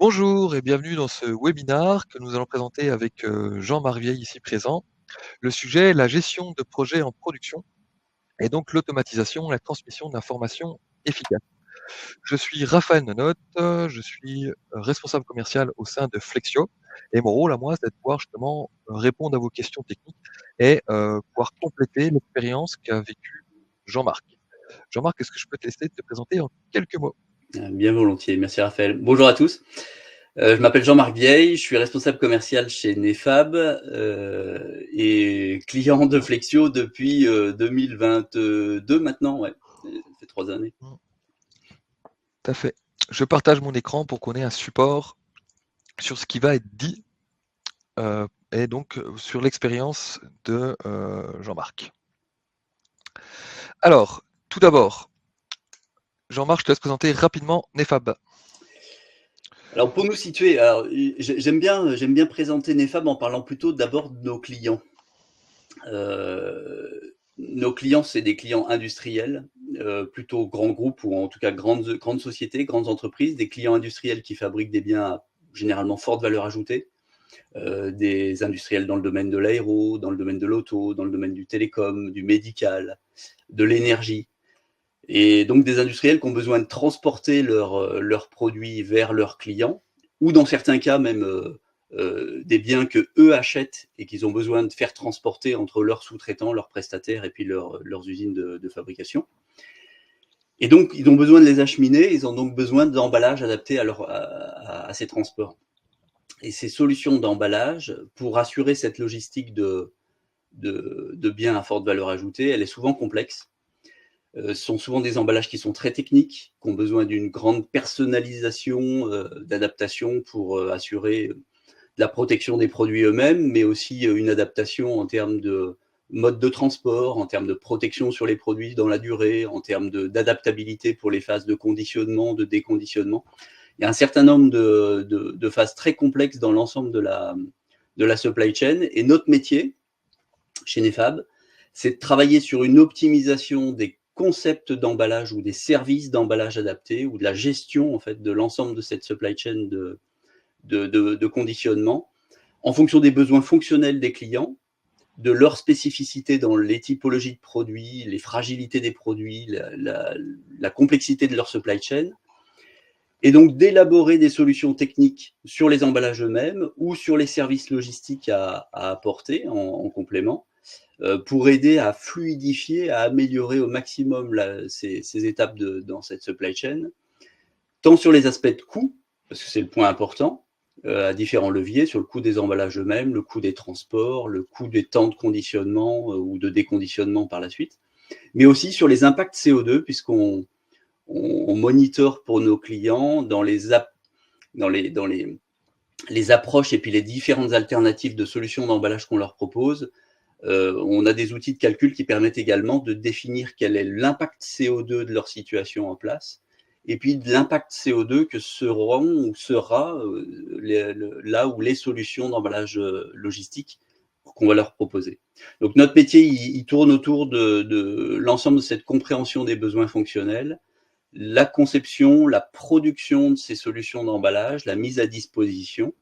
Bonjour et bienvenue dans ce webinar que nous allons présenter avec Jean Marvieille ici présent. Le sujet est la gestion de projets en production et donc l'automatisation, la transmission d'informations efficaces. Je suis Raphaël Nonotte, je suis responsable commercial au sein de Flexio et mon rôle à moi, c'est de pouvoir justement répondre à vos questions techniques et pouvoir compléter l'expérience qu'a vécue Jean-Marc. Jean-Marc, est-ce que je peux te laisser te présenter en quelques mots? Bien volontiers, merci Raphaël. Bonjour à tous. Je m'appelle Jean-Marc Vieille, je suis responsable commercial chez Nefab et client de Flexio depuis 2022 maintenant, ouais, ça fait 3 années. Tout à fait. Je partage mon écran pour qu'on ait un support sur ce qui va être dit et donc sur l'expérience de Jean-Marc. Alors, tout d'abord, Jean-Marc, je te laisse présenter rapidement Nefab. Alors pour nous situer, j'aime bien présenter Nefab en parlant plutôt d'abord de nos clients. Nos clients, c'est des clients industriels, plutôt grands groupes ou en tout cas grandes sociétés, grandes entreprises, des clients industriels qui fabriquent des biens à généralement forte valeur ajoutée, des industriels dans le domaine de l'aéro, dans le domaine de l'auto, dans le domaine du télécom, du médical, de l'énergie. Et donc des industriels qui ont besoin de transporter leurs produits vers leurs clients, ou dans certains cas même des biens que eux achètent et qu'ils ont besoin de faire transporter entre leurs sous-traitants, leurs prestataires et puis leurs usines de fabrication. Et donc, ils ont besoin de les acheminer, ils ont donc besoin d'emballages adaptés à ces transports. Et ces solutions d'emballage, pour assurer cette logistique de biens à forte valeur ajoutée, elle est souvent complexe. Ce sont souvent des emballages qui sont très techniques, qui ont besoin d'une grande personnalisation, d'adaptation pour assurer la protection des produits eux-mêmes, mais aussi une adaptation en termes de mode de transport, en termes de protection sur les produits dans la durée, en termes d'adaptabilité pour les phases de conditionnement, de déconditionnement. Il y a un certain nombre de phases très complexes dans l'ensemble de la supply chain. Et notre métier, chez Nefab, c'est de travailler sur une optimisation des concepts d'emballage ou des services d'emballage adaptés ou de la gestion en fait de l'ensemble de cette supply chain de conditionnement en fonction des besoins fonctionnels des clients, de leurs spécificités dans les typologies de produits, les fragilités des produits, la complexité de leur supply chain, et donc d'élaborer des solutions techniques sur les emballages eux-mêmes ou sur les services logistiques à apporter en complément pour aider à fluidifier, à améliorer au maximum ces étapes dans cette supply chain, tant sur les aspects de coût, parce que c'est le point important, à différents leviers, sur le coût des emballages eux-mêmes, le coût des transports, le coût des temps de conditionnement ou de déconditionnement par la suite, mais aussi sur les impacts CO2, puisqu'on monitore pour nos clients dans les approches et puis les différentes alternatives de solutions d'emballage qu'on leur propose. On a des outils de calcul qui permettent également de définir quel est l'impact CO2 de leur situation en place et puis de l'impact CO2 que seront ou sera là où les solutions d'emballage logistique qu'on va leur proposer. Donc notre métier, il tourne autour de l'ensemble de cette compréhension des besoins fonctionnels, la conception, la production de ces solutions d'emballage, la mise à disposition,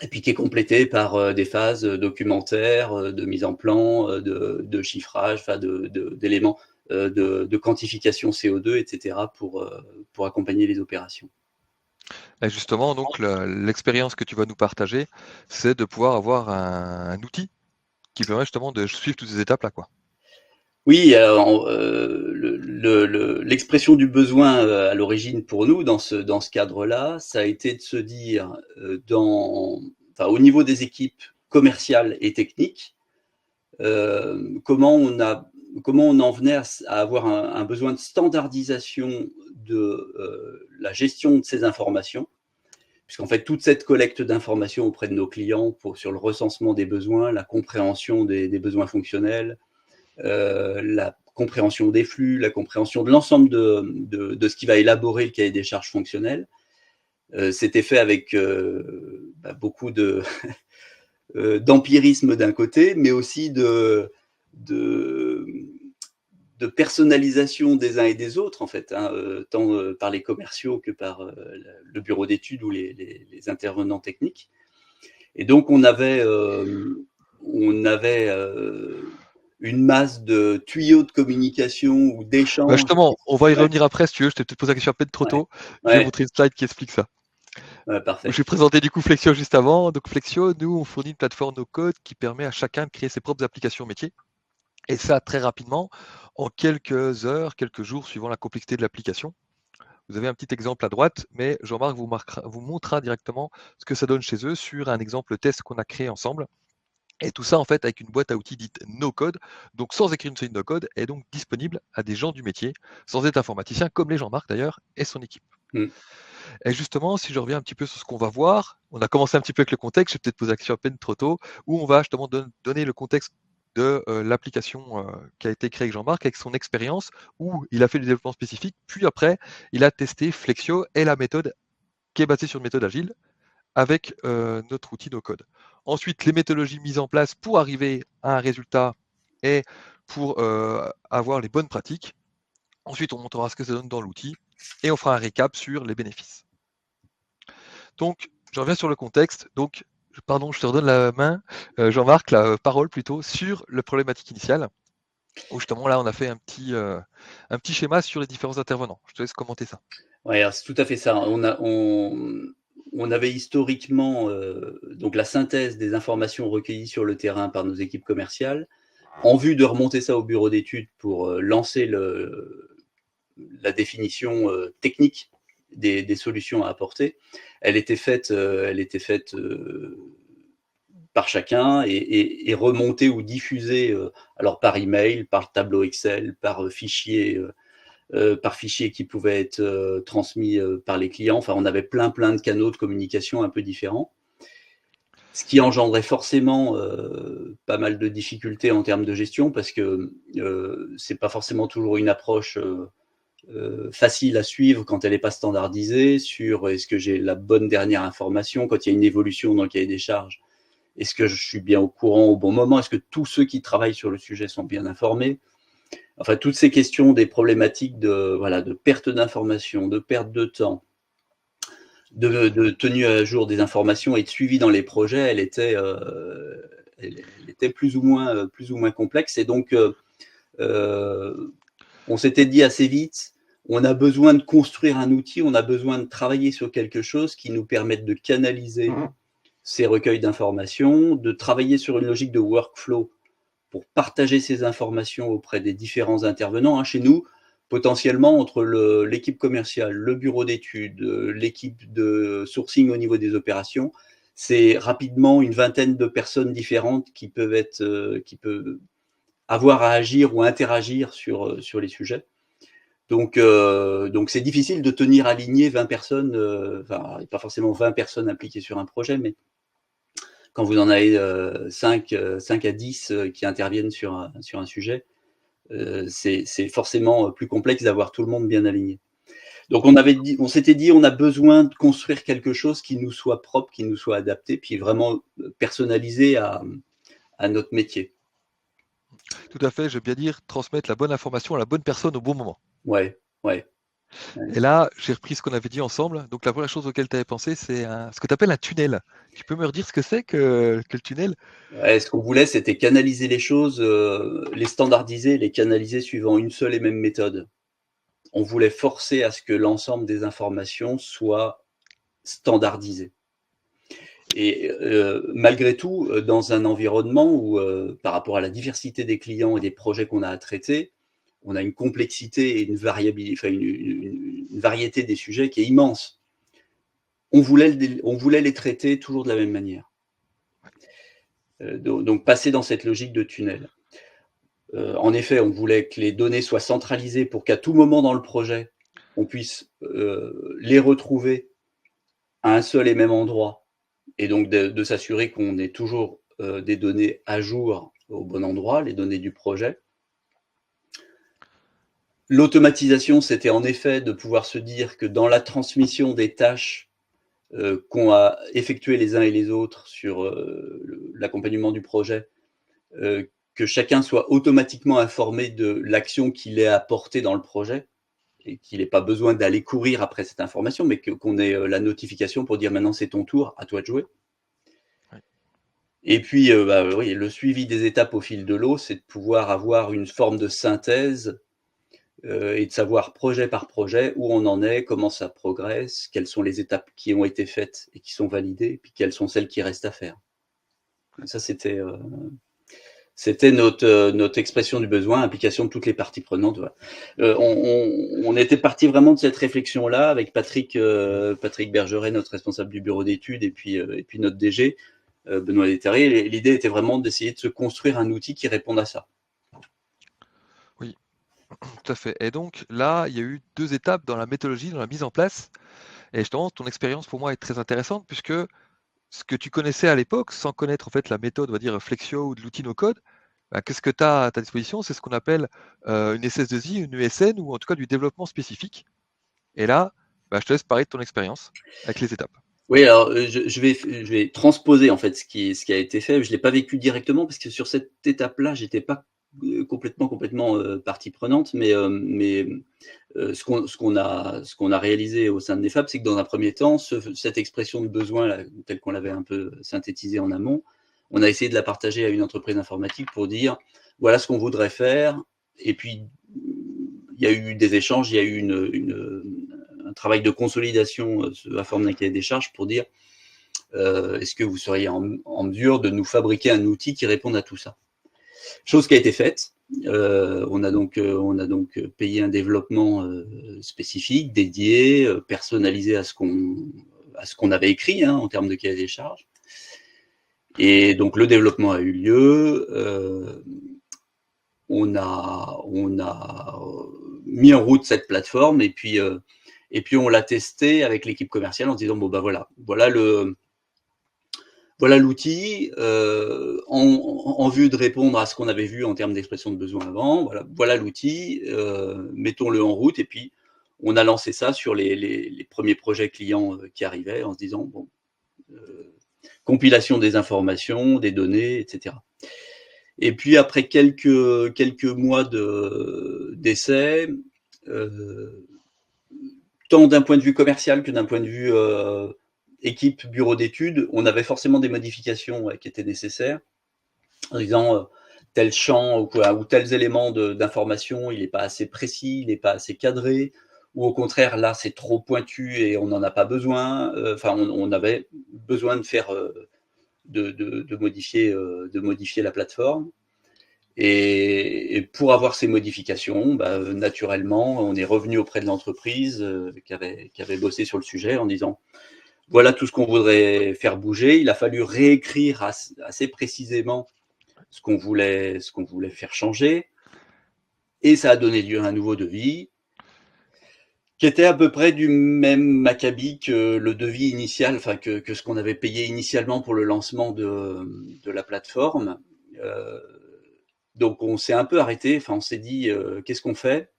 et puis qui est complétée par des phases documentaires, de mise en plan, de chiffrage, enfin d'éléments de quantification CO2, etc. pour accompagner les opérations. Et justement, donc l'expérience que tu vas nous partager, c'est de pouvoir avoir un outil qui permet justement de suivre toutes ces étapes-là, quoi. Oui, alors, l'expression du besoin à l'origine pour nous dans ce cadre-là, ça a été de se dire enfin, au niveau des équipes commerciales et techniques, comment on en venait à avoir un besoin de standardisation de la gestion de ces informations, puisqu'en fait toute cette collecte d'informations auprès de nos clients sur le recensement des besoins, la compréhension des besoins fonctionnels, la compréhension des flux, la compréhension de l'ensemble de ce qui va élaborer le cahier des charges fonctionnelles. C'était fait avec beaucoup d'empirisme d'un côté, mais aussi de de personnalisation des uns et des autres, en fait, hein, tant par les commerciaux que par le bureau d'études ou les intervenants techniques. Et donc, on avait une masse de tuyaux de communication ou Bah d'échanges. justement, on va y Ouais, revenir après si tu veux, je t'ai peut-être posé la question à peine trop ouais, tôt. Je vais ouais, montrer une slide qui explique ça. ouais, Je parfait. vais présenter du coup Flexio juste avant. Donc Flexio, nous, on fournit une plateforme no-code qui permet à chacun de créer ses propres applications métiers. Et ça très rapidement, en quelques heures, quelques jours, suivant la complexité de l'application. Vous avez un petit exemple à droite, mais Jean-Marc vous montrera directement ce que ça donne chez eux sur un exemple test qu'on a créé ensemble. Et tout ça, en fait, avec une boîte à outils dite no-code, donc sans écrire une seule ligne de code, est donc disponible à des gens du métier, sans être informaticien, comme les Jean-Marc d'ailleurs, et son équipe. Mm. Et justement, si je reviens un petit peu sur ce qu'on va voir, on a commencé un petit peu avec le contexte, j'ai peut-être posé la question à peine trop tôt, où on va justement donner le contexte de l'application qui a été créée avec Jean-Marc, avec son expérience, où il a fait du développement spécifique, puis après, il a testé Flexio et la méthode qui est basée sur une méthode agile avec notre outil no code. Ensuite, les méthodologies mises en place pour arriver à un résultat et pour avoir les bonnes pratiques. Ensuite, on montrera ce que ça donne dans l'outil et on fera un récap sur les bénéfices. Donc, je reviens sur le contexte. Donc, pardon, je te redonne la main, Jean-Marc, la parole plutôt, sur le problématique initiale, où justement là, on a fait un petit schéma sur les différents intervenants. Je te laisse commenter ça. Ouais, alors c'est tout à fait ça. On avait historiquement donc la synthèse des informations recueillies sur le terrain par nos équipes commerciales, en vue de remonter ça au bureau d'études pour lancer la définition technique des solutions à apporter. Elle était faite par chacun et remontée ou diffusée alors par email, par tableau Excel, par fichier qui pouvait être transmis par les clients. Enfin, on avait plein de canaux de communication un peu différents. Ce qui engendrait forcément pas mal de difficultés en termes de gestion parce que c'est pas forcément toujours une approche facile à suivre quand elle n'est pas standardisée sur est-ce que j'ai la bonne dernière information quand il y a une évolution dans le cahier des charges. Est-ce que je suis bien au courant au bon moment? Est-ce que tous ceux qui travaillent sur le sujet sont bien informés? Enfin, toutes ces questions des problématiques de perte d'informations, de perte de temps, de tenue à jour des informations et de suivi dans les projets, elle était plus ou moins complexe. Et donc, on s'était dit assez vite, on a besoin de construire un outil, on a besoin de travailler sur quelque chose qui nous permette de canaliser ces recueils d'informations, de travailler sur une logique de workflow pour partager ces informations auprès des différents intervenants. Chez nous, potentiellement, entre l'équipe commerciale, le bureau d'études, l'équipe de sourcing au niveau des opérations, c'est rapidement une vingtaine de personnes différentes qui peuvent avoir à agir ou à interagir sur les sujets. Donc c'est difficile de tenir aligné 20 personnes, enfin, pas forcément 20 personnes impliquées sur un projet, mais quand vous en avez 5 à 10 qui interviennent sur un sujet, c'est forcément plus complexe d'avoir tout le monde bien aligné. Donc on s'était dit, on a besoin de construire quelque chose qui nous soit propre, qui nous soit adapté, puis vraiment personnalisé à notre métier. Tout à fait, je veux bien dire transmettre la bonne information à la bonne personne au bon moment. Ouais, ouais. Et là, j'ai repris ce qu'on avait dit ensemble. Donc la première chose auquel tu avais pensé, c'est ce que tu appelles un tunnel. Tu peux me redire ce que c'est que le tunnel? Ouais, ce qu'on voulait, c'était canaliser les choses, les standardiser, les canaliser suivant une seule et même méthode. On voulait forcer à ce que l'ensemble des informations soient standardisées. Et malgré tout, dans un environnement où, par rapport à la diversité des clients et des projets qu'on a à traiter, on a une complexité et une variabilité, enfin une variété des sujets qui est immense. On voulait les traiter toujours de la même manière. Donc passer dans cette logique de tunnel. En effet, on voulait que les données soient centralisées pour qu'à tout moment dans le projet, on puisse les retrouver à un seul et même endroit, et donc de s'assurer qu'on ait toujours des données à jour au bon endroit, les données du projet. L'automatisation, c'était en effet de pouvoir se dire que dans la transmission des tâches qu'ont effectuées les uns et les autres sur l'accompagnement du projet, que chacun soit automatiquement informé de l'action qu'il est apportée dans le projet et qu'il n'ait pas besoin d'aller courir après cette information, mais qu'on ait la notification pour dire maintenant c'est ton tour, à toi de jouer. Ouais. Et puis, oui, le suivi des étapes au fil de l'eau, c'est de pouvoir avoir une forme de synthèse et de savoir projet par projet où on en est, comment ça progresse, quelles sont les étapes qui ont été faites et qui sont validées, puis quelles sont celles qui restent à faire. Et ça, c'était notre expression du besoin, implication de toutes les parties prenantes. Voilà. On était parti vraiment de cette réflexion-là avec Patrick Bergeret, notre responsable du bureau d'études, et puis notre DG, Benoît Déterré. L'idée était vraiment d'essayer de se construire un outil qui réponde à ça. Oui, tout à fait. Et donc là, il y a eu 2 étapes dans la méthodologie, dans la mise en place. Et justement, ton expérience pour moi est très intéressante puisque ce que tu connaissais à l'époque, sans connaître en fait la méthode, on va dire Flexio ou de l'outil no-code, bah, qu'est-ce que tu as à ta disposition? C'est ce qu'on appelle une SS2I, une ESN ou en tout cas du développement spécifique. Et là, bah, je te laisse parler de ton expérience avec les étapes. Oui, alors je vais transposer en fait ce qui a été fait. Je l'ai pas vécu directement parce que sur cette étape-là, j'étais pas complètement partie prenante, ce qu'on a réalisé au sein de Nefab, c'est que dans un premier temps, cette expression de besoin là, telle qu'on l'avait un peu synthétisée en amont, on a essayé de la partager à une entreprise informatique pour dire voilà ce qu'on voudrait faire. Et puis il y a eu des échanges, il y a eu un travail de consolidation sous la forme d'un cahier des charges pour dire est-ce que vous seriez en mesure de nous fabriquer un outil qui réponde à tout ça? Chose qui a été faite. On a donc payé un développement spécifique, dédié, personnalisé à ce qu'on avait écrit en termes de cahier des charges. Et donc le développement a eu lieu. On a mis en route cette plateforme et puis on l'a testé avec l'équipe commerciale en disant bon ben voilà l'outil en vue de répondre à ce qu'on avait vu en termes d'expression de besoin avant. Voilà l'outil, mettons-le en route et puis on a lancé ça sur les premiers projets clients qui arrivaient en se disant bon compilation des informations, des données, etc. Et puis après quelques mois d'essai, tant d'un point de vue commercial que d'un point de vue équipe bureau d'études, on avait forcément des modifications qui étaient nécessaires, en disant tel champ ou tels éléments d'information, il n'est pas assez précis, il n'est pas assez cadré, ou au contraire, là, c'est trop pointu et on n'en a pas besoin. Enfin, on avait besoin de faire, de modifier la plateforme. Et pour avoir ces modifications, naturellement, on est revenu auprès de l'entreprise qui avait bossé sur le sujet en disant voilà tout ce qu'on voudrait faire bouger. Il a fallu réécrire assez précisément ce qu'on voulait faire changer. Et ça a donné lieu à un nouveau devis qui était à peu près du même acabit que le devis initial, enfin que ce qu'on avait payé initialement pour le lancement de la plateforme. Donc on s'est un peu arrêté, enfin on s'est dit qu'est-ce qu'on fait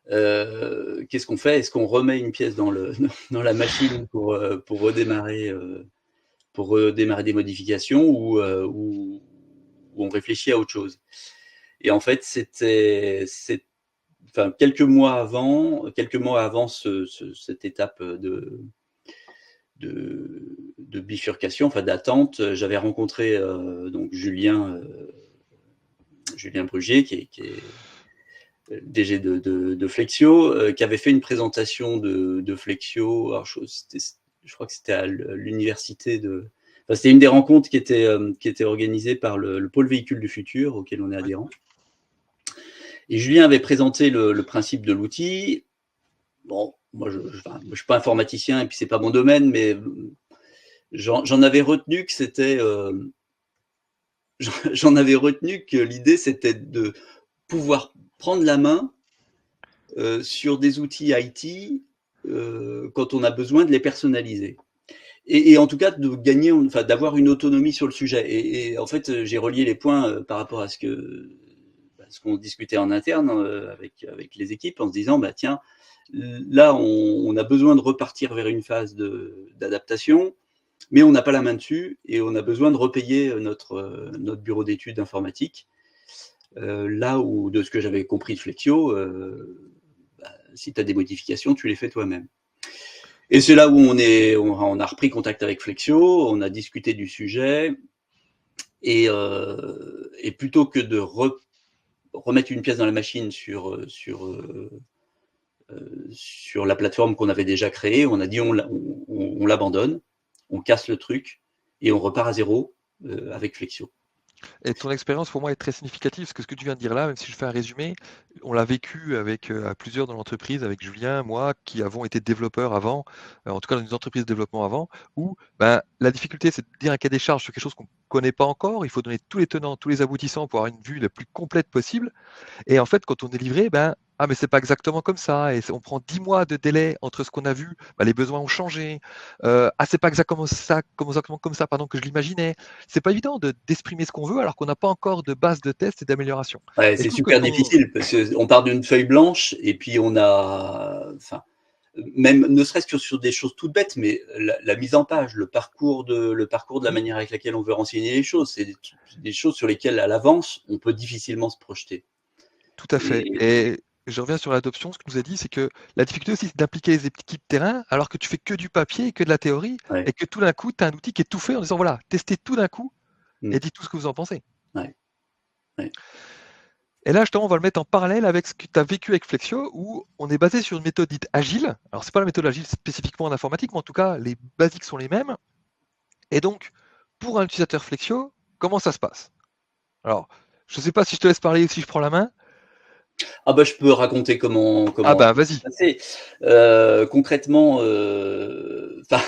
Est-ce qu'on remet une pièce dans la machine pour redémarrer des modifications ou on réfléchit à autre chose? Et en fait, quelques mois avant cette étape de bifurcation, enfin d'attente, j'avais rencontré donc Julien Brugier, qui est DG de Flexio, qui avait fait une présentation de Flexio. Alors, je crois que c'était à l'université Enfin, c'était une des rencontres qui était organisée par le pôle véhicule du futur, auquel on est adhérent. Et Julien avait présenté le principe de l'outil. Bon, moi, je ne suis pas informaticien et puis c'est pas mon domaine, mais j'en avais retenu que c'était. J'en avais retenu que l'idée, c'était de pouvoir prendre la main sur des outils IT quand on a besoin de les personnaliser. Et en tout cas, de gagner, enfin, d'avoir une autonomie sur le sujet. Et en fait, j'ai relié les points par rapport à ce qu'on discutait en interne avec les équipes en se disant, tiens, là, on a besoin de repartir vers une phase d'adaptation. mais on n'a pas la main dessus et on a besoin de repayer notre bureau d'études informatique. Là où, de ce que j'avais compris de Flexio, si tu as des modifications, tu les fais toi-même. Et c'est là où on a repris contact avec Flexio, on a discuté du sujet, et plutôt que de remettre une pièce dans la machine sur la plateforme qu'on avait déjà créée, on a dit on l'abandonne, on casse le truc et on repart à zéro avec Flexio. Et ton expérience pour moi est très significative, parce que ce que tu viens de dire là, même si je fais un résumé, on l'a vécu avec à plusieurs dans l'entreprise, avec Julien, moi, qui avons été développeurs avant, en tout cas dans une entreprise de développement avant, où ben, la difficulté c'est de dire un cahier des charges sur quelque chose qu'on ne connaît pas encore, il faut donner tous les tenants, tous les aboutissants pour avoir une vue la plus complète possible. Et en fait, quand on est livré, ben, ah, mais c'est pas exactement comme ça. Et on prend 10 mois de délai entre ce qu'on a vu, ben, les besoins ont changé. Ah, c'est pas exactement comme ça, pardon, que je l'imaginais. C'est pas évident d'exprimer ce qu'on veut alors qu'on n'a pas encore de base de test et d'amélioration. Ouais, Et je c'est trouve que super difficile parce qu'on part d'une feuille blanche et puis on a, enfin, même ne serait-ce que sur des choses toutes bêtes, mais la mise en page, le parcours de la Mmh, manière avec laquelle on veut renseigner les choses, c'est des choses sur lesquelles à l'avance on peut difficilement se projeter. tout à fait. Et Et je reviens sur l'adoption, ce que nous a dit, c'est que la difficulté aussi, c'est d'impliquer les équipes terrain alors que tu fais que du papier et que de la théorie, ouais, et que tout d'un coup, tu as un outil qui est tout fait en disant voilà, testez tout d'un coup mmh, et dites tout ce que vous en pensez. ouais, ouais, Et là, justement, on va le mettre en parallèle avec ce que tu as vécu avec Flexio, où on est basé sur une méthode dite agile. Alors, c'est pas la méthode agile spécifiquement en informatique, mais en tout cas, les basiques sont les mêmes. Et donc, pour un utilisateur Flexio, comment ça se passe? Alors, je ne sais pas si je te laisse parler ou si je prends la main. ah bah, je peux raconter Ah comment bah, ça s'est vas-y. passé. Concrètement, enfin,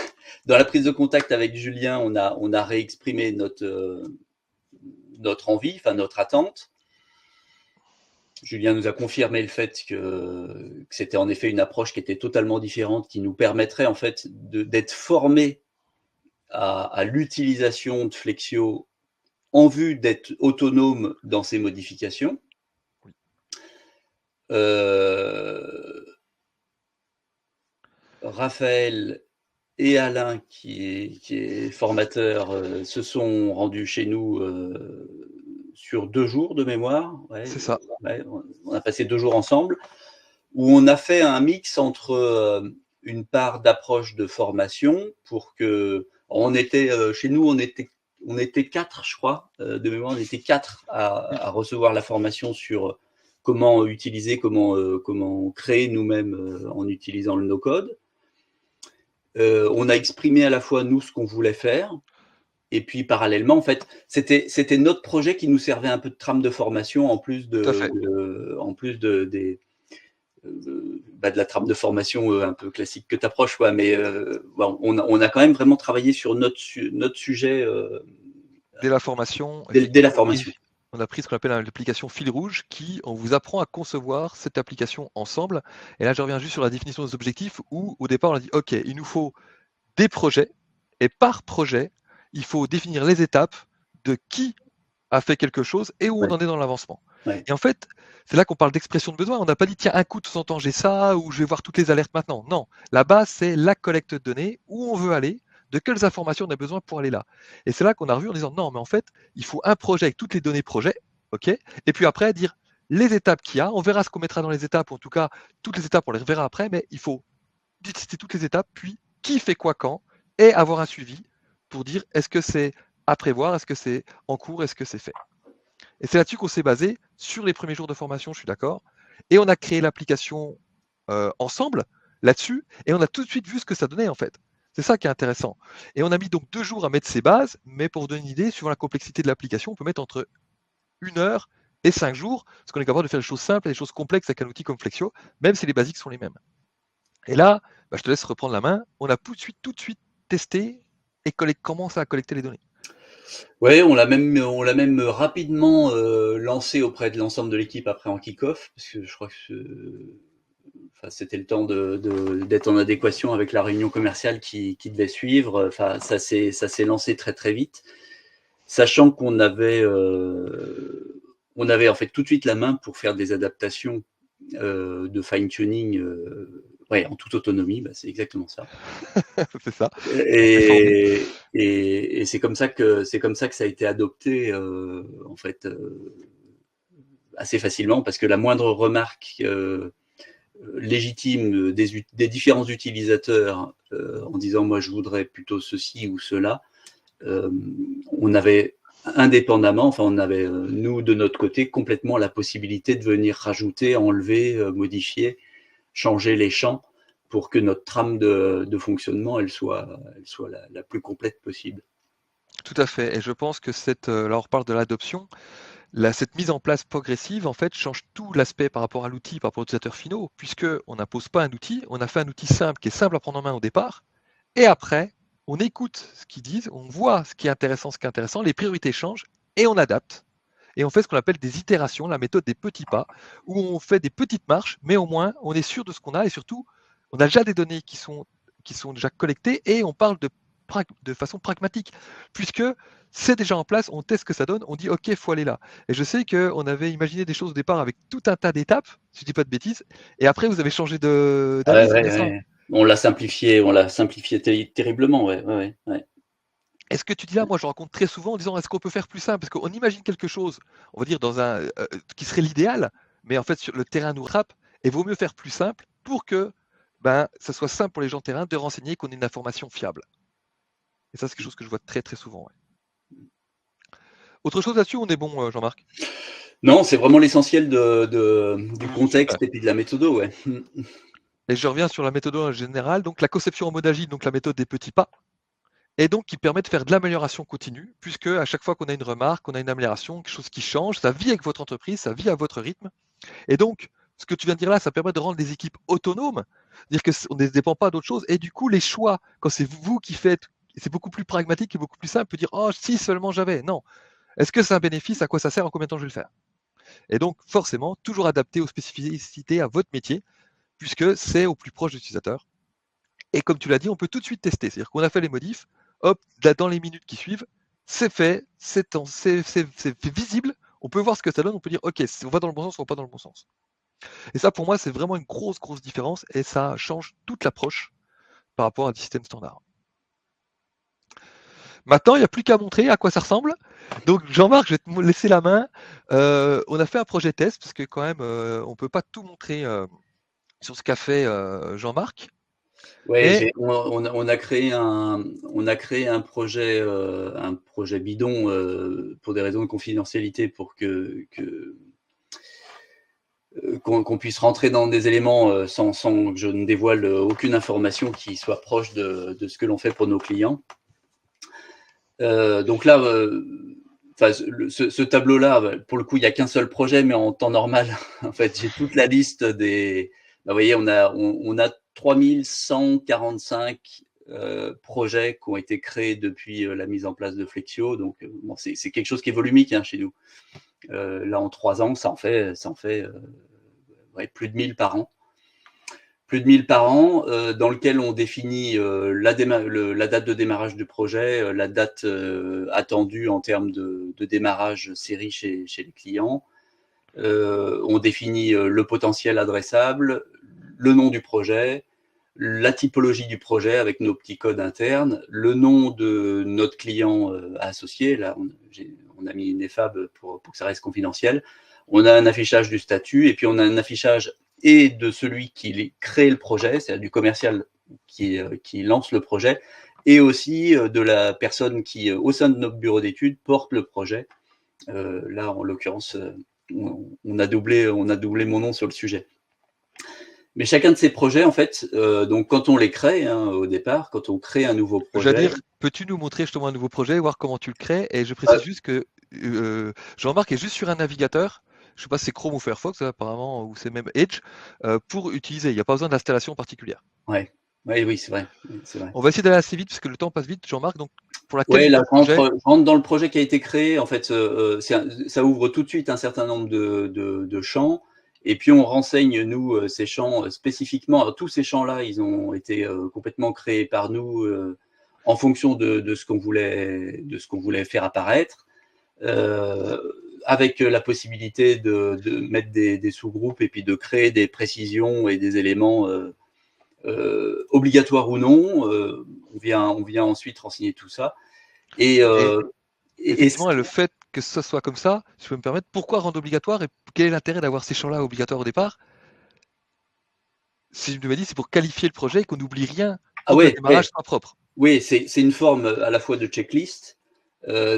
dans la prise de contact avec Julien, on a réexprimé notre envie, enfin notre attente. Julien nous a confirmé le fait que c'était en effet une approche qui était totalement différente, qui nous permettrait en fait d'être formés à l'utilisation de Flexio en vue d'être autonome dans ses modifications. Oui, Euh, Raphaël et Alain, qui est formateur, se sont rendus chez nous sur 2 jours de mémoire. Ouais, c'est ça. ouais, on a passé 2 jours ensemble, où on a fait un mix entre une part d'approche de formation pour que on était chez nous, on était quatre, je crois, de mémoire, on était quatre Oui, à recevoir la formation sur comment utiliser, comment créer nous-mêmes en utilisant le no-code. On a exprimé à la fois nous ce qu'on voulait faire, et puis parallèlement, en fait, c'était notre projet qui nous servait un peu de trame de formation en plus tout à fait. de la trame de formation un peu classique que tu approches, quoi. Mais bon, on a quand même vraiment travaillé sur notre sujet Dès la formation, dès la effectivement, formation. on a pris ce qu'on appelle l'application fil rouge qui, on vous apprend à concevoir cette application ensemble. Et là, je reviens juste sur la définition des objectifs où, au départ, on a dit, OK, il nous faut des projets, et par projet, il faut définir les étapes de qui a fait quelque chose et où on Ouais, en est dans l'avancement. ouais, Et en fait, c'est là qu'on parle d'expression de besoin. On n'a pas dit, tiens, un coup de temps en temps, j'ai ça, ou je vais voir toutes les alertes maintenant. Non, la base, c'est la collecte de données, où on veut aller, de quelles informations on a besoin pour aller là. Et c'est là qu'on a revu en disant, non, mais en fait, il faut un projet avec toutes les données projet, OK, et puis après, dire les étapes qu'il y a, on verra ce qu'on mettra dans les étapes, ou en tout cas, toutes les étapes, on les reverra après, mais il faut lister toutes les étapes, puis qui fait quoi quand, et avoir un suivi pour dire est-ce que c'est à prévoir, est-ce que c'est en cours, est-ce que c'est fait. Et c'est là-dessus qu'on s'est basé sur les premiers jours de formation, je suis d'accord. Et on a créé l'application ensemble là-dessus, et on a tout de suite vu ce que ça donnait en fait. C'est ça qui est intéressant. Et on a mis donc 2 jours à mettre ces bases, mais pour vous donner une idée, suivant la complexité de l'application, on peut mettre entre 1 heure et 5 jours, parce qu'on est capable de faire des choses simples et des choses complexes avec un outil comme Flexio, même si les basiques sont les mêmes. Et là, bah, je te laisse reprendre la main. On a tout de suite testé et commencé à collecter les données. ouais, on l'a même rapidement lancé auprès de l'ensemble de l'équipe après en kick-off, parce que je crois que enfin, c'était le temps d'être en adéquation avec la réunion commerciale qui devait suivre. Enfin, ça s'est lancé très très vite, sachant qu'on avait en fait tout de suite la main pour faire des adaptations de fine-tuning ouais, en toute autonomie, bah, c'est exactement ça. C'est ça, en flux formé. Et c'est comme ça que ça a été adopté en fait assez facilement parce que la moindre remarque légitime des différents utilisateurs en disant moi je voudrais plutôt ceci ou cela, on avait indépendamment, enfin on avait nous de notre côté complètement la possibilité de venir rajouter, enlever, modifier, changer les champs pour que notre trame de fonctionnement elle soit la plus complète possible. Tout à fait, et je pense que là on reparle de l'adoption, cette mise en place progressive, en fait, change tout l'aspect par rapport à l'outil, par rapport aux utilisateurs finaux, puisque on n'impose pas un outil, on a fait un outil simple qui est simple à prendre en main au départ, et après, on écoute ce qu'ils disent, on voit ce qui est intéressant, les priorités changent, et on adapte. Et on fait ce qu'on appelle des itérations, la méthode des petits pas, où on fait des petites marches, mais au moins on est sûr de ce qu'on a, et surtout, on a déjà des données qui sont déjà collectées, et on parle de façon pragmatique, puisque c'est déjà en place, on teste ce que ça donne, on dit ok, il faut aller là. Et je sais qu'on avait imaginé des choses au départ avec tout un tas d'étapes, si je dis pas de bêtises, et après vous avez changé Ouais, d'avis, c'est ouais, bien ça? ouais. On l'a simplifié terriblement, ouais, ouais, ouais, ouais. Est-ce que tu dis là, moi je rencontre très souvent en disant est-ce qu'on peut faire plus simple? Parce qu'on imagine quelque chose, on va dire qui serait l'idéal, mais en fait sur le terrain nous rattrape, et vaut mieux faire plus simple pour que ça soit simple pour les gens de terrain de renseigner qu'on ait une information fiable. Et ça, c'est quelque chose que je vois très très souvent. Ouais. Autre chose là-dessus, on est bon, Jean-Marc? Non, c'est vraiment l'essentiel du Super. contexte et puis de la méthodo, ouais. Et je reviens sur la méthode en général, donc la conception en mode agile, donc la méthode des petits pas, et donc qui permet de faire de l'amélioration continue, puisque à chaque fois qu'on a une remarque, qu'on a une amélioration, quelque chose qui change, ça vit avec votre entreprise, ça vit à votre rythme. Et donc, ce que tu viens de dire là, ça permet de rendre les équipes autonomes, dire qu'on ne dépend pas d'autre chose. Et du coup, les choix, quand c'est vous qui faites, c'est beaucoup plus pragmatique et beaucoup plus simple. On peut dire, oh, si seulement j'avais. Non. Est-ce que c'est un bénéfice? À quoi ça sert? En combien de temps je vais le faire? Et donc, forcément, toujours adapté aux spécificités à votre métier, puisque c'est au plus proche de l'utilisateur. Et comme tu l'as dit, on peut tout de suite tester. C'est-à-dire qu'on a fait les modifs, hop, là, dans les minutes qui suivent, c'est fait, c'est visible. On peut voir ce que ça donne. On peut dire, OK, on va dans le bon sens, on va pas dans le bon sens. Et ça, pour moi, c'est vraiment une grosse, grosse différence et ça change toute l'approche par rapport à un système standard. Maintenant, il n'y a plus qu'à montrer à quoi ça ressemble. Donc, Jean-Marc, je vais te laisser la main. On a fait un projet test parce que quand même, on ne peut pas tout montrer sur ce qu'a fait Jean-Marc. Ouais, Mais on a créé un projet bidon pour des raisons de confidentialité pour qu'on puisse rentrer dans des éléments sans que je ne dévoile aucune information qui soit proche de ce que l'on fait pour nos clients. Donc là, ce tableau-là, pour le coup, il n'y a qu'un seul projet, mais en temps normal, en fait, j'ai toute la liste des. Vous voyez, on a 3145 projets qui ont été créés depuis la mise en place de Flexio. Donc, bon, c'est quelque chose qui est volumique hein, chez nous. Là, en 3 ans, ça en fait ouais, plus de 1000 par an. Plus de 1000 par an, dans lequel on définit la date de démarrage du projet, la date attendue en termes de démarrage série chez les clients. On définit le potentiel adressable, le nom du projet, la typologie du projet avec nos petits codes internes, le nom de notre client associé. Là, on a mis une EFAB pour que ça reste confidentiel. On a un affichage du statut et puis on a un affichage et de celui qui crée le projet, c'est-à-dire du commercial qui lance le projet, et aussi de la personne qui, au sein de notre bureau d'études, porte le projet. Là, en l'occurrence, on a doublé mon nom sur le sujet. Mais chacun de ces projets, en fait, donc quand on les crée hein, au départ, quand on crée un nouveau je veux projet, dire, peux-tu nous montrer justement un nouveau projet, voir comment tu le crées? Et je précise juste que Jean-Marc est juste sur un navigateur. Je ne sais pas si c'est Chrome ou Firefox, apparemment, ou c'est même Edge, pour utiliser. Il n'y a pas besoin d'installation particulière. ouais, ouais, oui, c'est vrai, c'est vrai. On va essayer d'aller assez vite parce que le temps passe vite, Jean-Marc. Donc, pour la Ouais, qualité là, du projet, je rentre dans le projet qui a été créé. En fait, ça ouvre tout de suite un certain nombre de champs. Et puis, on renseigne, nous, ces champs spécifiquement. Alors, tous ces champs-là, ils ont été complètement créés par nous en fonction de ce qu'on voulait faire apparaître, euh, avec la possibilité de mettre des sous-groupes et puis de créer des précisions et des éléments obligatoire ou non. On vient ensuite renseigner tout ça. Et, Et et effectivement, le fait que ce soit comme ça, si je peux me permettre, pourquoi rendre obligatoire et quel est l'intérêt d'avoir ces champs-là obligatoires au départ? Si je me dis, c'est pour qualifier le projet et qu'on n'oublie rien ah pour que le ouais, démarrage soit propre. oui, c'est une forme à la fois de checklist.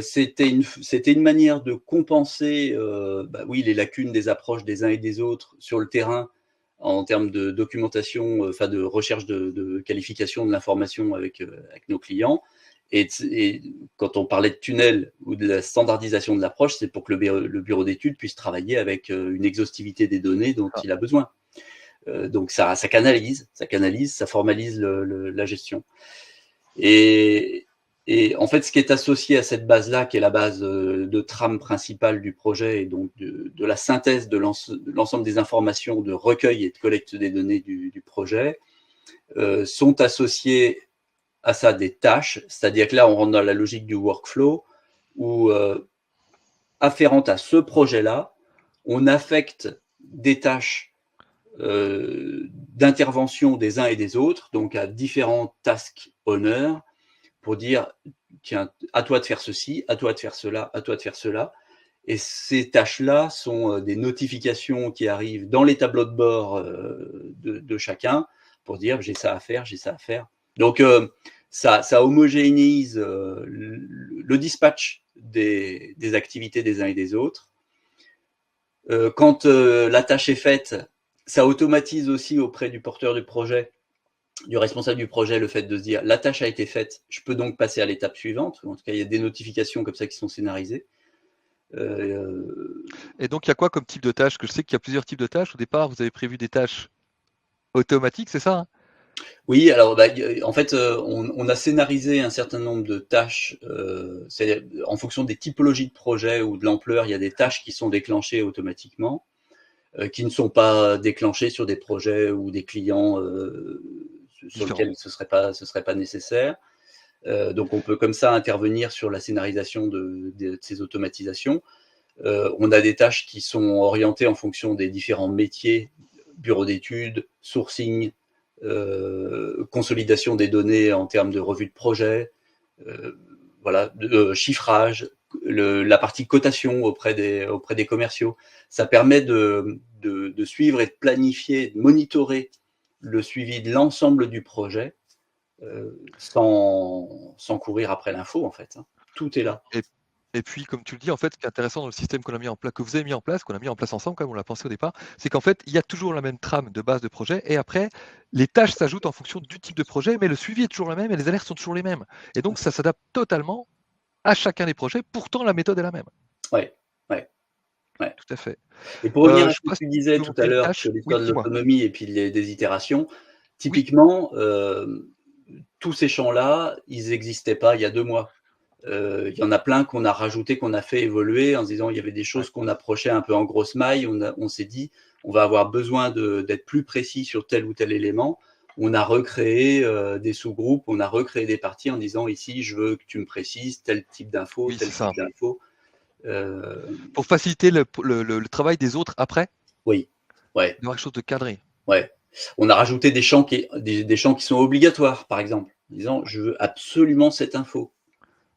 C'était une manière de compenser, oui, les lacunes des approches des uns et des autres sur le terrain en termes de documentation, enfin de recherche de qualification de l'information avec nos clients. Et quand on parlait de tunnel ou de la standardisation de l'approche, c'est pour que le bureau d'études puisse travailler avec une exhaustivité des données dont Ah, il a besoin. Donc ça canalise, ça formalise la gestion. Et, et en fait, ce qui est associé à cette base-là, qui est la base de trame principale du projet, et donc de la synthèse de l'ensemble des informations de recueil et de collecte des données du projet, sont associés à ça des tâches, c'est-à-dire que là, on rentre dans la logique du workflow, où afférente à ce projet-là, on affecte des tâches d'intervention des uns et des autres, donc à différents task owners, pour dire, tiens, à toi de faire ceci, à toi de faire cela, à toi de faire cela. Et ces tâches-là sont des notifications qui arrivent dans les tableaux de bord de chacun pour dire, j'ai ça à faire, j'ai ça à faire. Donc, ça homogénéise le dispatch des activités des uns et des autres. Quand la tâche est faite, ça automatise aussi auprès du porteur du projet, du responsable du projet, le fait de se dire la tâche a été faite, je peux donc passer à l'étape suivante. En tout cas, il y a des notifications comme ça qui sont scénarisées. et donc, il y a quoi comme type de tâches? Que je sais qu'il y a plusieurs types de tâches. Au départ, vous avez prévu des tâches automatiques, c'est ça, hein? Oui, alors en fait, on a scénarisé un certain nombre de tâches. En fonction des typologies de projets ou de l'ampleur, il y a des tâches qui sont déclenchées automatiquement, qui ne sont pas déclenchées sur des projets ou des clients sur Différents. lesquels ce serait pas nécessaire. Donc on peut comme ça intervenir sur la scénarisation de ces automatisations. On a des tâches qui sont orientées en fonction des différents métiers, bureau d'études, sourcing, consolidation des données en termes de revue de projet, voilà, chiffrage, la partie cotation auprès des commerciaux. Ça permet de suivre et de planifier, de monitorer le suivi de l'ensemble du projet sans courir après l'info, en fait, hein. Tout est là. Et, et puis, comme tu le dis, en fait, ce qui est intéressant dans le système qu'on a mis en place, que vous avez mis en place, qu'on a mis en place ensemble, comme on l'a pensé au départ, c'est qu'en fait, il y a toujours la même trame de base de projet, et après, les tâches s'ajoutent en fonction du type de projet, mais le suivi est toujours le même et les alertes sont toujours les mêmes. Et donc, ça s'adapte totalement à chacun des projets. Pourtant, la méthode est la même. Ouais, ouais, ouais. Tout à fait. Et pour revenir à Je ce sais que pas si tu tu disais veux tout à montrer une l'heure tâche. sur Oui, l'histoire de dis-moi. l'autonomie et puis des itérations, Oui, typiquement, tous ces champs-là, ils n'existaient pas il y a 2 mois. Il y en a plein qu'on a rajouté, qu'on a fait évoluer en se disant il y avait des ouais. choses qu'on approchait un peu en grosse maille. On s'est dit on va avoir besoin d'être plus précis sur tel ou tel élément. On a recréé des sous-groupes, on a recréé des parties en disant ici je veux que tu me précises tel type d'info, Oui, c'est tel type ça. d'info. Euh, Pour faciliter le travail des autres après, oui, ouais, d'avoir quelque chose de cadré. ouais. On a rajouté des champs qui sont obligatoires, par exemple, en disant je veux absolument cette info.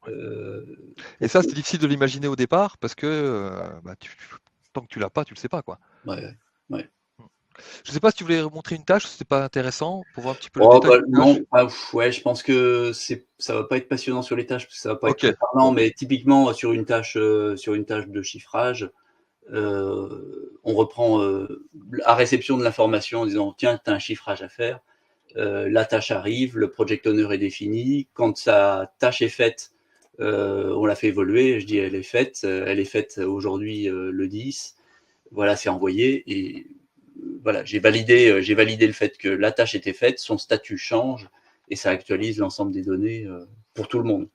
Ouais. Et Pour ça, que, c'est difficile de l'imaginer au départ parce que bah, tant que tu l'as pas, tu le sais pas, quoi. ouais, ouais. Mm. Je sais pas si tu voulais montrer une tâche, c'était pas intéressant pour voir un petit peu le Oh, détail bah, d'une tâche. non, ouais, je pense que ça va pas être passionnant sur les tâches, parce que ça va pas être Ok, très parlant, bon, mais typiquement sur une tâche de chiffrage, on reprend la réception de l'information en disant tiens, tu as un chiffrage à faire. La tâche arrive, le project owner est défini. Quand sa tâche est faite, on la fait évoluer. Je dis elle est faite aujourd'hui le 10. Voilà, c'est envoyé et voilà, j'ai validé le fait que la tâche était faite, son statut change et ça actualise l'ensemble des données pour tout le monde.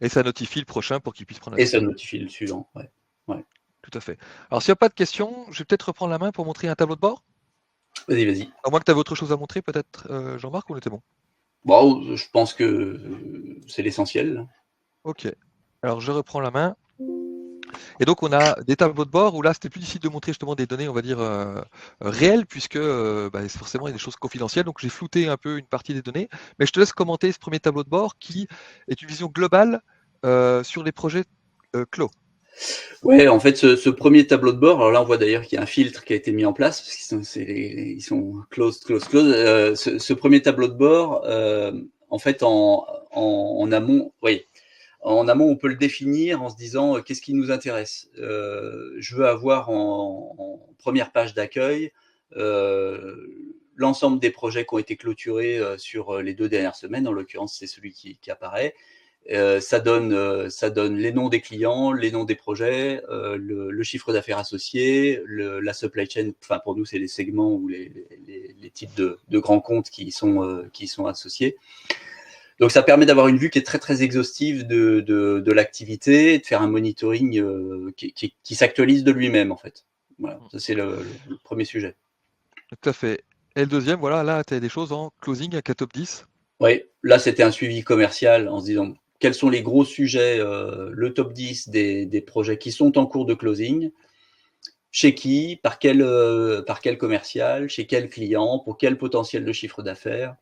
et ça notifie le prochain pour qu'il puisse prendre Et ça accès. notifie le suivant. Ouais. Ouais. Tout à fait. Alors, s'il n'y a pas de questions, je vais peut-être reprendre la main pour montrer un tableau de bord. Vas-y, vas-y. À moins que tu avais autre chose à montrer, peut-être, Jean-Marc, ou on était bon? Bon, je pense que c'est l'essentiel. Ok. Alors, je reprends la main. Et donc, on a des tableaux de bord où là, c'était plus difficile de montrer justement des données, on va dire, réelles, puisque forcément, il y a des choses confidentielles. Donc, j'ai flouté un peu une partie des données. Mais je te laisse commenter ce premier tableau de bord qui est une vision globale sur les projets clos. Ouais, en fait, ce premier tableau de bord, alors là, on voit d'ailleurs qu'il y a un filtre qui a été mis en place, parce ils sont closed, closed, closed. Ce premier tableau de bord, en fait, en amont, oui, en amont, on peut le définir en se disant qu'est-ce qui nous intéresse. Je veux avoir en première page d'accueil l'ensemble des projets qui ont été clôturés sur les 2 dernières semaines. En l'occurrence, c'est celui qui apparaît. Ça donne les noms des clients, les noms des projets, le chiffre d'affaires associé, la supply chain. Enfin, pour nous, c'est les segments ou les types de grands comptes qui sont associés. Donc, ça permet d'avoir une vue qui est très, très exhaustive de l'activité, de faire un monitoring qui s'actualise de lui-même, en fait. Voilà, ça, c'est le premier sujet. Tout à fait. Et le deuxième, voilà, là, tu as des choses en closing avec un top 10. Oui, là, c'était un suivi commercial en se disant quels sont les gros sujets, le top 10 des projets qui sont en cours de closing, chez qui, par quel commercial, chez quel client, pour quel potentiel de chiffre d'affaires,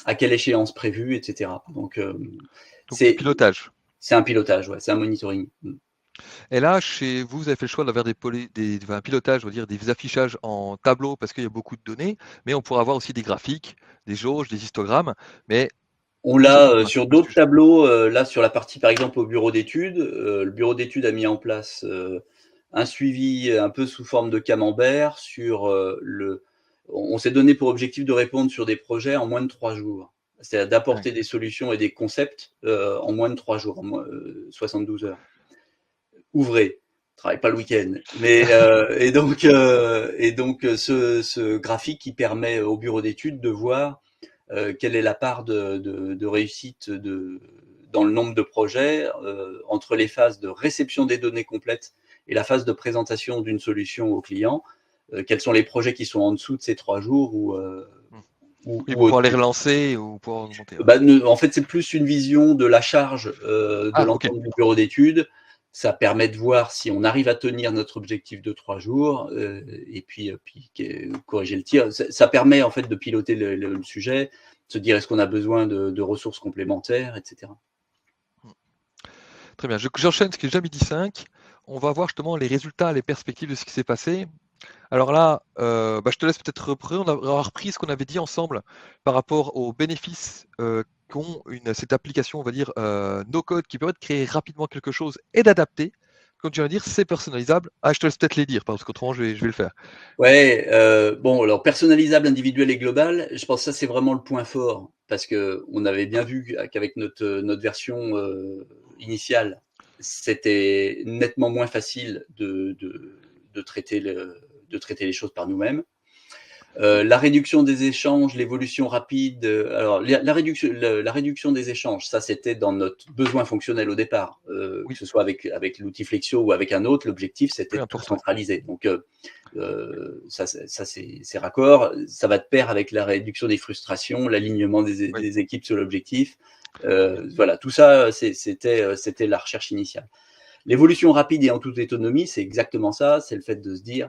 à quelle échéance prévue, etc. Donc, Donc, du c'est pilotage. un pilotage, ouais, c'est un monitoring. Et là, chez vous, vous avez fait le choix d'avoir un pilotage, on va dire, des affichages en tableau parce qu'il y a beaucoup de données, mais on pourra avoir aussi des graphiques, des jauges, des histogrammes, mais On plus l'a automatique sur que ce d'autres sujet. tableaux, là sur la partie par exemple au bureau d'études. Le bureau d'études a mis en place un suivi un peu sous forme de camembert sur on s'est donné pour objectif de répondre sur des projets en moins de 3 jours. C'est-à-dire Ouais. d'apporter des solutions et des concepts en moins de 3 jours, 72 heures. Ouvrez, travaille pas le week-end. Mais et donc ce graphique qui permet au bureau d'études de voir quelle est la part de réussite dans le nombre de projets entre les phases de réception des données complètes et la phase de présentation d'une solution au client. Quels sont les projets qui sont en dessous de ces 3 jours Mm. Oui, ou pour pouvoir les au-dessus. relancer ou pour augmenter. Ouais. En fait, c'est plus une vision de la charge de Ah, ok. l'ensemble du bureau d'études. Ça permet de voir si on arrive à tenir notre objectif de 3 jours et puis corriger le tir. Ça permet en fait de piloter le sujet, de se dire est-ce qu'on a besoin de ressources complémentaires, etc. Mm. Très bien. J'enchaîne ce qui est déjà midi 5. On va voir justement les résultats, les perspectives de ce qui s'est passé. Alors là, je te laisse peut-être reprendre. On a repris ce qu'on avait dit ensemble par rapport aux bénéfices qu'ont cette application, on va dire, no-code, qui permet de créer rapidement quelque chose et d'adapter. Comme tu viens de dire, c'est personnalisable. Ah, je te laisse peut-être les dire, parce qu'autrement, je vais le faire. Ouais, bon, alors personnalisable, individuel et global, je pense que ça c'est vraiment le point fort parce que on avait bien vu qu'avec notre version initiale, c'était nettement moins facile de traiter de traiter les choses par nous-mêmes. La réduction des échanges, l'évolution rapide, alors la réduction des échanges, ça c'était dans notre besoin fonctionnel au départ, que Oui, ce soit avec l'outil Flexio ou avec un autre, l'objectif c'était plus de tout important. centraliser. Donc ça c'est raccord. Ça va de pair avec la réduction des frustrations, l'alignement Oui, des équipes sur l'objectif. Voilà, tout ça c'était la recherche initiale. L'évolution rapide et en toute autonomie, c'est exactement ça. C'est le fait de se dire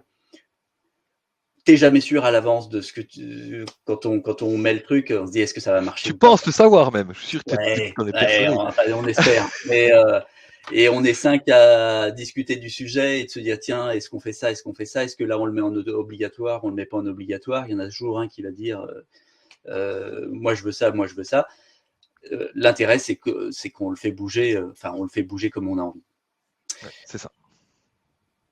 t'es jamais sûr à l'avance de ce que quand on met le truc, on se dit est-ce que ça va marcher tu ou pas. penses le savoir même. Je suis sûr que tu Ouais, en es ouais, persuadé. on espère. Et on est 5 à discuter du sujet et de se dire tiens, est-ce qu'on fait ça, est-ce qu'on fait ça, est-ce que là on le met en obligatoire, on le met pas en obligatoire. Il y en a toujours un qui va dire moi je veux ça, moi je veux ça. L'intérêt c'est qu'on le fait bouger, enfin on le fait bouger comme on a envie. Ouais, c'est ça.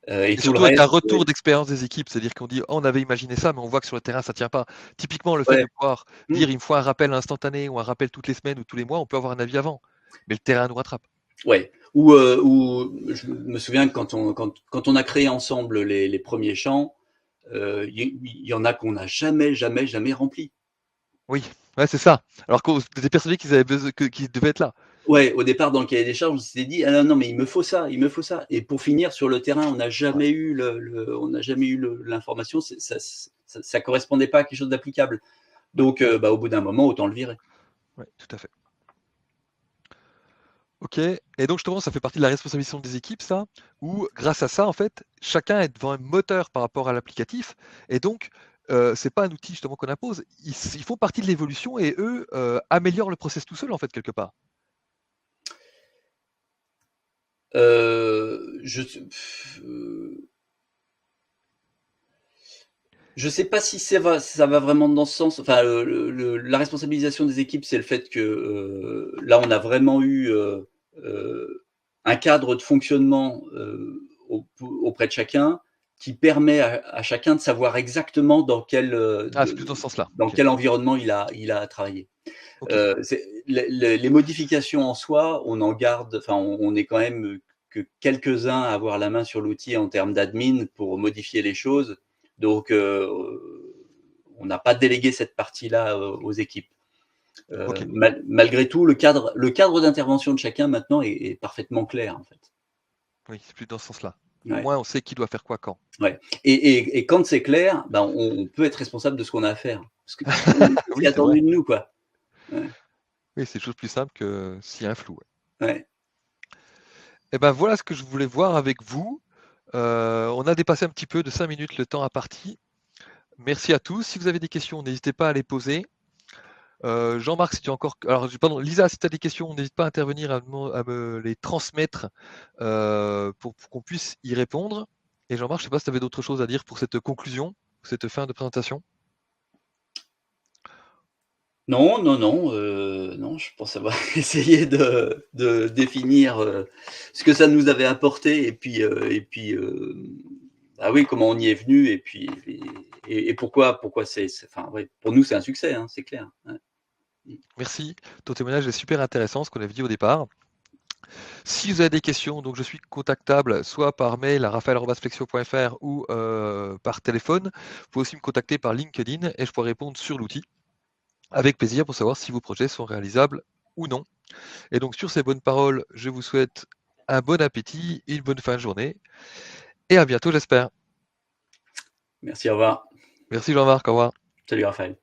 Et Et tout le surtout avec un reste, retour d'expérience des équipes, c'est-à-dire qu'on dit: «Oh, on avait imaginé ça, mais on voit que sur le terrain, ça tient pas». Typiquement, le fait ouais. de pouvoir Mmh. dire: «Il me faut un rappel instantané ou un rappel toutes les semaines ou tous les mois», on peut avoir un avis avant, mais le terrain nous rattrape. Ouais. Ou je me souviens que quand on a créé ensemble les premiers champs, il y en a qu'on n'a jamais, jamais, jamais rempli. Oui, ouais, c'est ça. Alors qu'on était persuadés qu'ils avaient qu'ils devaient être là. Ouais, au départ, dans le cahier des charges, on s'était dit: «Ah non, non, mais il me faut ça, il me faut ça» et pour finir sur le terrain, on n'a Ouais, jamais eu on n'a jamais eu l'information, ça correspondait pas à quelque chose d'applicable. ouais, Donc au bout d'un moment, autant le virer. ouais, tout à fait. OK, et donc justement, ça fait partie de la responsabilisation des équipes ça, où grâce à ça, en fait, chacun est devant un moteur par rapport à l'applicatif et donc c'est pas un outil justement qu'on impose. Ils font partie de l'évolution et eux, améliorent le process tout seuls, en fait, quelque part. Je je sais pas si ça va vraiment dans ce sens. Enfin, la responsabilisation des équipes, c'est le fait que là, on a vraiment eu un cadre de fonctionnement auprès de chacun qui permet à chacun de savoir exactement Ah, c'est plus dans ce sens-là. dans OK. quel environnement il a travaillé. OK. Les modifications en soi, on en garde, enfin, on est quand même que quelques-uns à avoir la main sur l'outil en termes d'admin pour modifier les choses. Donc, on n'a pas délégué cette partie-là aux équipes. OK. Malgré tout, le cadre d'intervention de chacun maintenant est parfaitement clair, en fait. Oui, c'est plus dans ce sens-là. Au Ouais, moins, on sait qui doit faire quoi quand. ouais. Et quand c'est clair, ben, on peut être responsable de ce qu'on a à faire. Parce que ce qui est Oui, c'est vrai. attendu de nous, quoi. Ouais, Oui, c'est toujours plus simple que s'il y a un flou, ouais. ouais. Et ben, voilà ce que je voulais voir avec vous. On a dépassé un petit peu de 5 minutes le temps imparti. Merci à tous. Si vous avez des questions, n'hésitez pas à les poser. Jean-Marc, si tu as encore alors pardon, Lisa, si tu as des questions, n'hésite pas à intervenir à me les transmettre, pour qu'on puisse y répondre. Et Jean-Marc, je sais pas si tu avais d'autres choses à dire pour cette conclusion, cette fin de présentation? Non, non, non, non, je pense avoir essayé de définir, ce que ça nous avait apporté et puis, ah oui, comment on y est venu et puis et pourquoi c'est enfin, ouais, pour nous, c'est un succès, hein, c'est clair. Ouais. Mmh. Merci. Ton témoignage est super intéressant, ce qu'on avait dit au départ. Si vous avez des questions, donc je suis contactable soit par mail à raphaël@flexio.fr ou par téléphone. Vous pouvez aussi me contacter par LinkedIn et je pourrai répondre sur l'outil avec plaisir pour savoir si vos projets sont réalisables ou non. Et donc sur ces bonnes paroles, je vous souhaite un bon appétit, une bonne fin de journée et à bientôt j'espère. Merci, au revoir. Merci Jean-Marc, au revoir. Salut Raphaël.